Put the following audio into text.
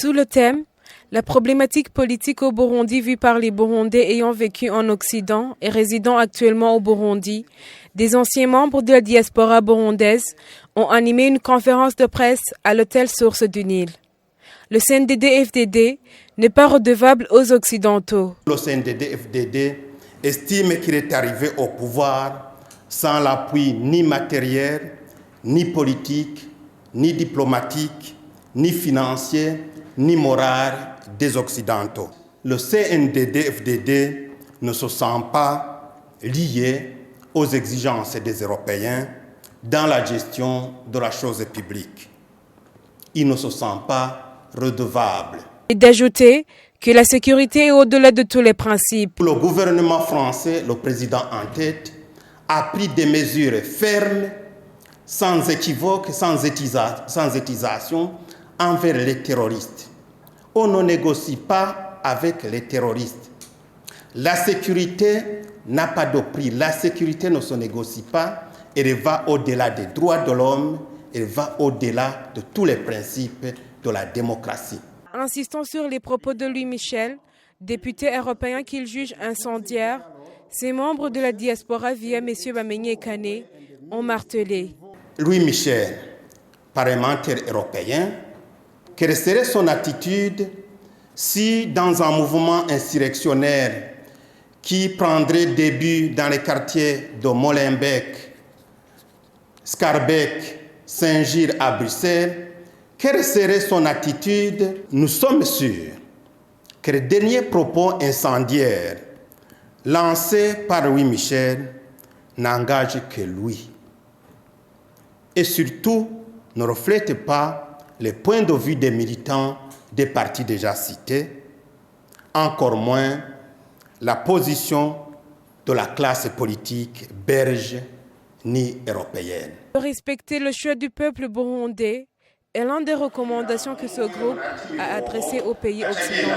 Sous le thème « La problématique politique au Burundi vue par les Burundais ayant vécu en Occident et résidant actuellement au Burundi », des anciens membres de la diaspora burundaise ont animé une conférence de presse à l'hôtel Source du Nil. Le CNDD-FDD n'est pas redevable aux Occidentaux. Le CNDD-FDD estime qu'il est arrivé au pouvoir sans l'appui ni matériel, ni politique, ni diplomatique, ni financier, ni moral des Occidentaux. Le CNDD-FDD ne se sent pas lié aux exigences des Européens dans la gestion de la chose publique. Il ne se sent pas redevable. Et d'ajouter que la sécurité est au-delà de tous les principes. Le gouvernement français, le président en tête, a pris des mesures fermes, sans équivoque, sans hésitation, envers les terroristes. On ne négocie pas avec les terroristes. La sécurité n'a pas de prix. La sécurité ne se négocie pas. Elle va au-delà des droits de l'homme. Elle va au-delà de tous les principes de la démocratie. Insistant sur les propos de Louis Michel, député européen qu'il juge incendiaire, ces membres de la diaspora via M. Bamenye Kane ont martelé. Louis Michel, parlementaire européen, quelle serait son attitude si, dans un mouvement insurrectionnaire qui prendrait début dans les quartiers de Molenbeek, Schaerbeek, Saint-Gilles à Bruxelles, quelle serait son attitude? Nous sommes sûrs que les derniers propos incendiaires lancés par Louis Michel n'engagent que lui. Et surtout, ne reflètent pas les points de vue des militants des partis déjà cités, encore moins la position de la classe politique belge ni européenne. Respecter le choix du peuple burundais est l'une des recommandations que ce groupe a adressées aux pays occidentaux.